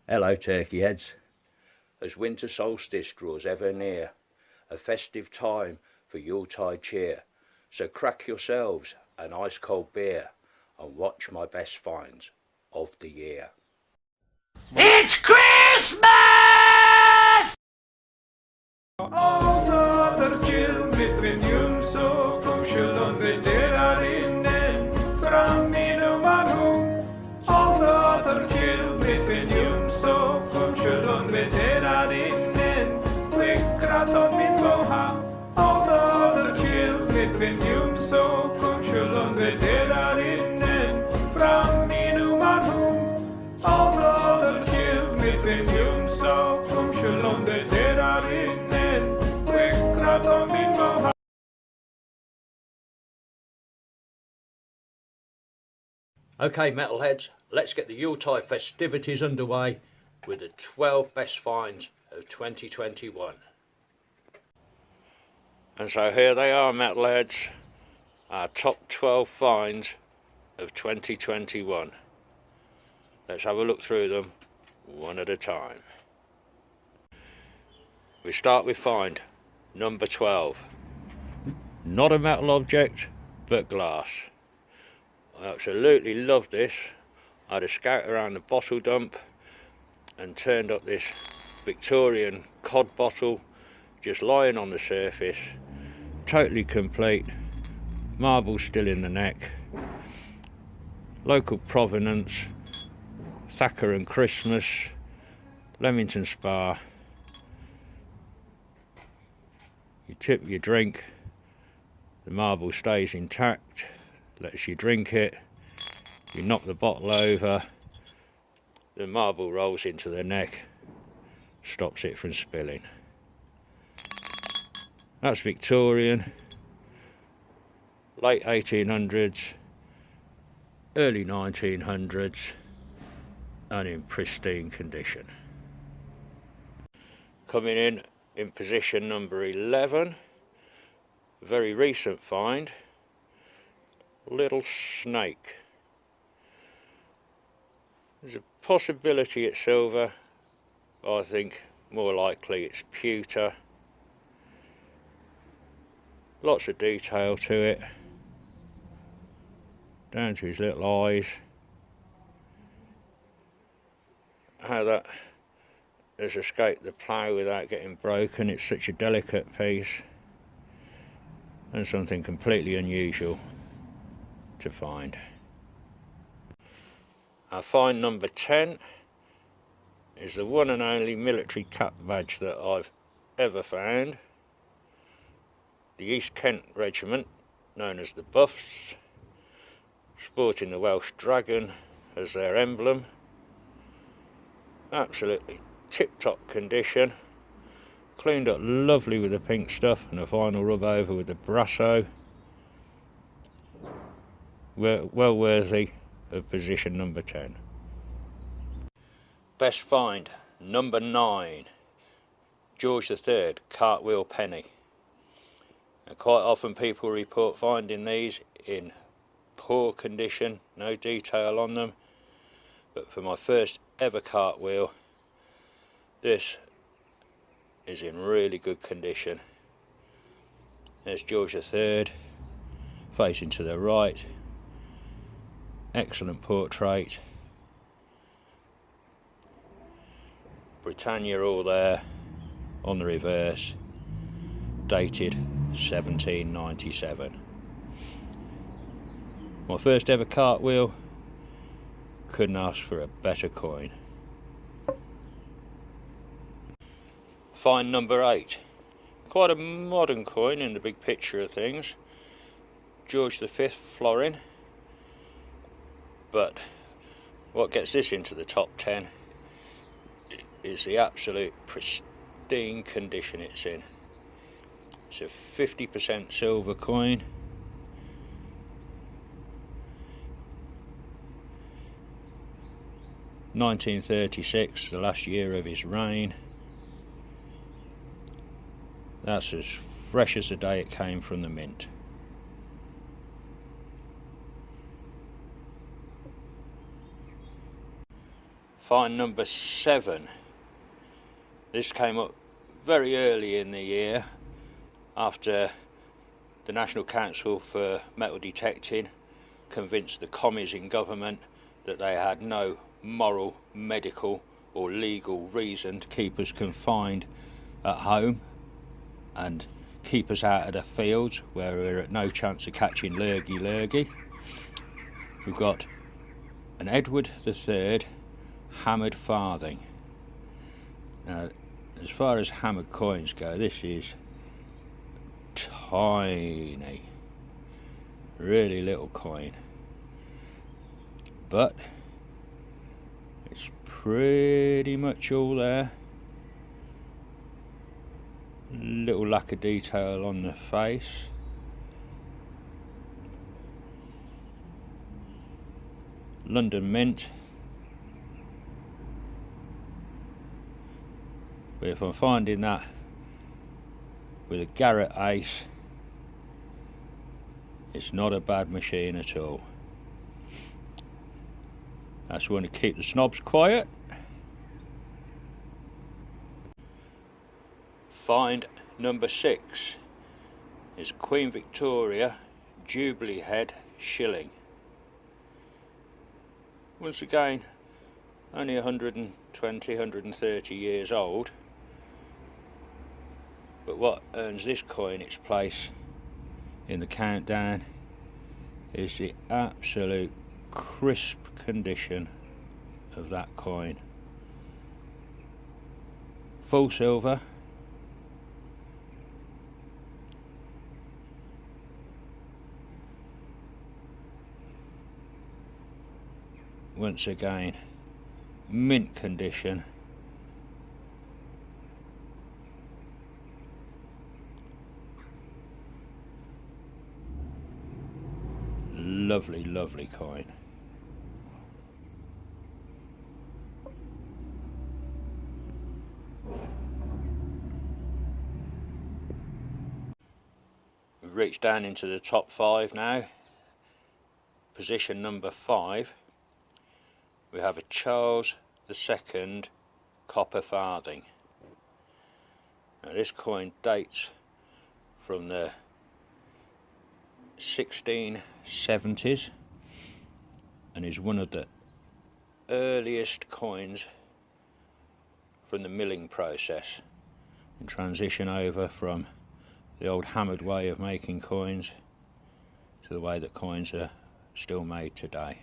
Hello, turkey heads. As winter solstice draws ever near, a festive time for Yuletide cheer, so crack yourselves an ice cold beer and watch my best finds of the year. It's Christmas! Aldadır cilmet ve yumso komşulun ve derarinen fram inumanum. Aldadır cilmet ve yumso komşulun ve derarinen wikraton min moha. Aldadır cilmet ve yumso komşulun ve derarinen fram inumanum. Aldadır cilmet ve yumso komşulun ve derarinen. Okay, metalheads, let's get the Yuletide festivities underway with the 12 best finds of 2021. And so here they are, metalheads, our top 12 finds of 2021. Let's have a look through them one at a time. We start with find number 12. Not a metal object, but glass. I absolutely love this. I had a scout around the bottle dump and turned up this Victorian cod bottle just lying on the surface, totally complete, marble still in the neck, local provenance, Thacker and Christmas, Leamington Spa. You tip your drink, the marble stays intact, lets you drink it. You knock the bottle over, the marble rolls into the neck, stops it from spilling. That's Victorian, late 1800s, early 1900s, and in pristine condition. Coming in position number 11, very recent find, little snake. There's a possibility it's silver, I think more likely it's pewter. Lots of detail to it, down to his little eyes. How that has escaped the plough without getting broken. It's such a delicate piece and something completely unusual to find. Our find number 10 is the one and only military cap badge that I've ever found. The East Kent Regiment, known as the Buffs, sporting the Welsh Dragon as their emblem. Absolutely tip-top condition, cleaned up lovely with the pink stuff and a final rub over with the brasso. Well worthy of position number 10. Best find number 9, George III cartwheel penny. Now, quite often people report finding these in poor condition, no detail on them, but for my first ever cartwheel, this is in really good condition. There's George III facing to the right, excellent portrait, Britannia all there on the reverse, dated 1797. My first ever cartwheel, couldn't ask for a better coin. Find number 8, quite a modern coin in the big picture of things, George V florin, but what gets this into the top 10 is the absolute pristine condition it's in. It's a 50% silver coin. (1936), the last year of his reign. That's as fresh as the day it came from the mint. Find number 7. This came up very early in the year after the National Council for Metal Detecting convinced the commies in government that they had no moral, medical or legal reason to keep us confined at home and keep us out of the fields where we're at no chance of catching lurgy. We've got an Edward III hammered farthing. Now, as far as hammered coins go, this is tiny, really little coin, but it's pretty much all there. Little lack of detail on the face. London Mint. But if I'm finding that with a Garrett Ace, it's not a bad machine at all. That's one to keep the snobs quiet. Find number 6 is Queen Victoria Jubilee head shilling. Once again, only 120, 130 years old. But what earns this coin its place in the countdown is the absolute crisp condition of that coin. Full silver. Once again, mint condition. Lovely, lovely coin. We've reached down into the top 5 now. Position number 5. We have a Charles II copper farthing. Now this coin dates from the 1670s and is one of the earliest coins from the milling process and transition over from the old hammered way of making coins to the way that coins are still made today.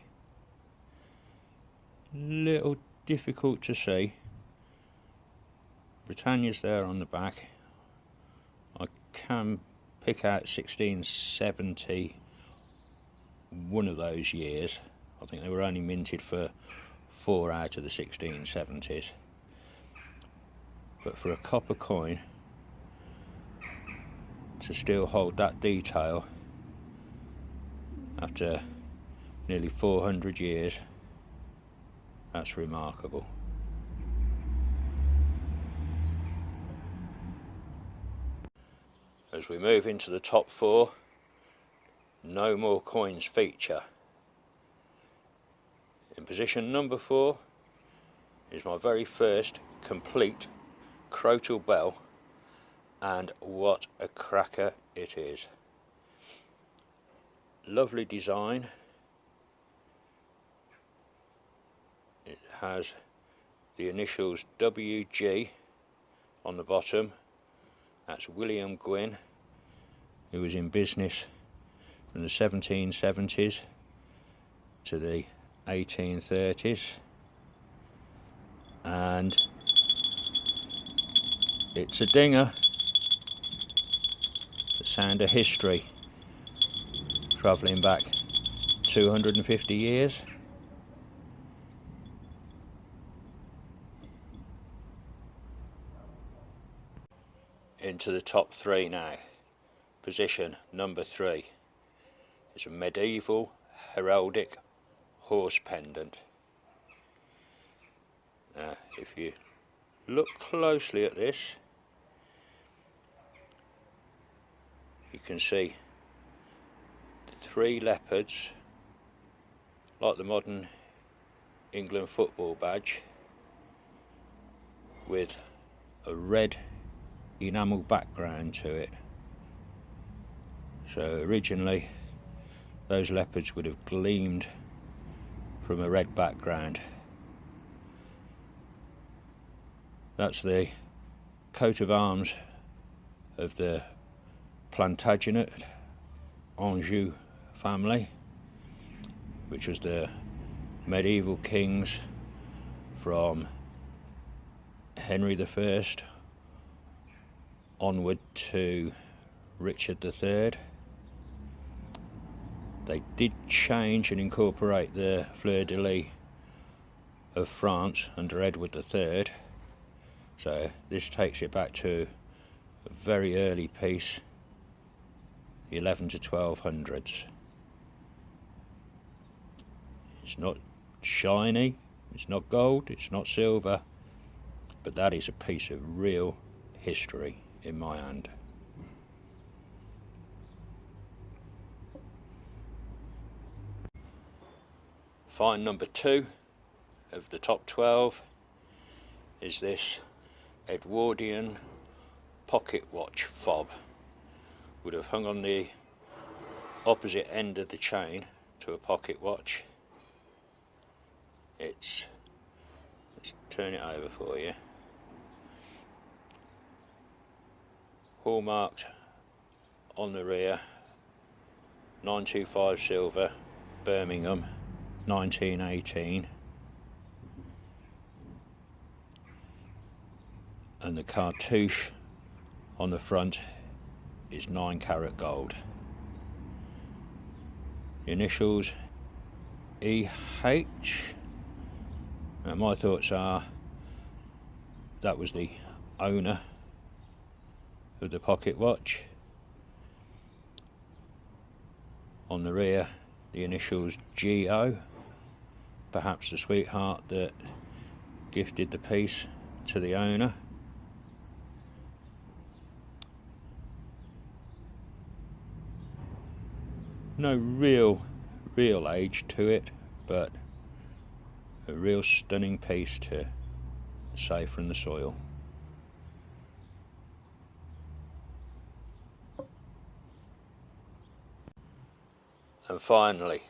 Little difficult to see. Britannia's there on the back. I can pick out 1670, one of those years. I think they were only minted for 4 out of the 1670s. But for a copper coin to still hold that detail after nearly 400 years, that's remarkable. As we move into the top 4, no more coins feature. In position number 4 is my very first complete Crotal bell, and what a cracker it is. Lovely design. It has the initials WG on the bottom. That's William Gwyn, who was in business from the 1770s to the 1830s, and it's a dinger. The sound of history, travelling back 250 years. Into the top 3 now. Position number 3 is a medieval heraldic horse pendant. Now, if you look closely at this, you can see the 3 leopards, like the modern England football badge, with a red enamel background to it. So originally those leopards would have gleamed from a red background. That's the coat of arms of the Plantagenet Anjou family, which was the medieval kings from Henry I onward to Richard III. They did change and incorporate the fleur-de-lis of France under Edward III, so this takes it back to a very early piece, the 11 to 1200s. It's not shiny, it's not gold, it's not silver, but that is a piece of real history in my hand. Find number 2 of the top 12 is this Edwardian pocket watch fob. Would have hung on the opposite end of the chain to a pocket watch. Let's turn it over for you. Hallmarked on the rear, 925 silver, Birmingham, 1918, and the cartouche on the front is 9-carat gold. The initials EH. Now my thoughts are that was the owner of the pocket watch. On the rear, the initials GO, perhaps the sweetheart that gifted the piece to the owner. No real age to it, but a real stunning piece to save from the soil. And finally,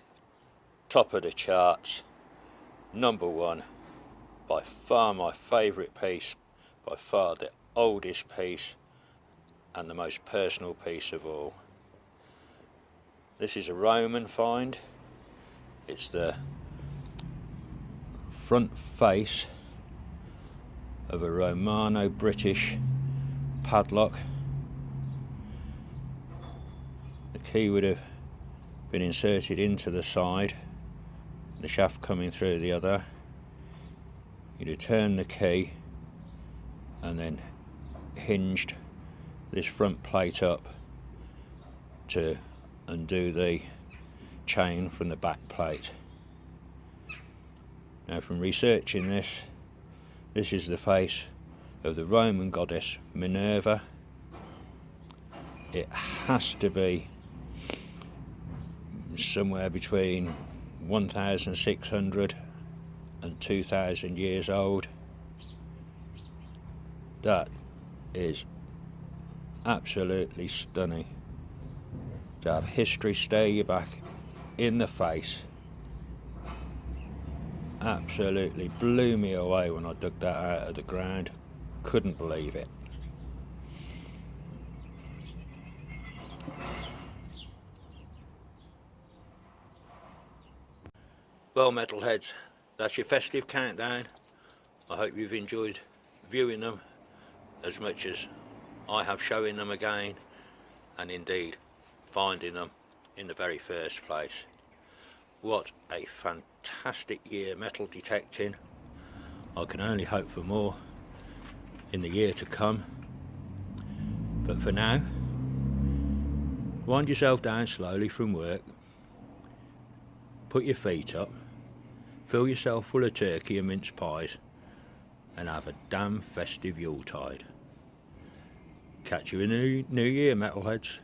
top of the charts, number 1, by far my favourite piece, by far the oldest piece and the most personal piece of all. This is a Roman find. It's the front face of a Romano-British padlock. The key would have been inserted into the side, the shaft coming through the other. You'd have turned the key and then hinged this front plate up to undo the chain from the back plate. Now, from researching this is the face of the Roman goddess Minerva. It has to be somewhere between 1,600 and 2,000 years old. That is absolutely stunning. To have history stare you back in the face absolutely blew me away when I dug that out of the ground. Couldn't believe it. Well, metalheads, that's your festive countdown. I hope you've enjoyed viewing them as much as I have showing them again, and indeed finding them in the very first place. What a fantastic year metal detecting. I can only hope for more in the year to come. But for now, wind yourself down slowly from work, put your feet up, fill yourself full of turkey and mince pies, and have a damn festive Yuletide. Catch you in the new year, metalheads.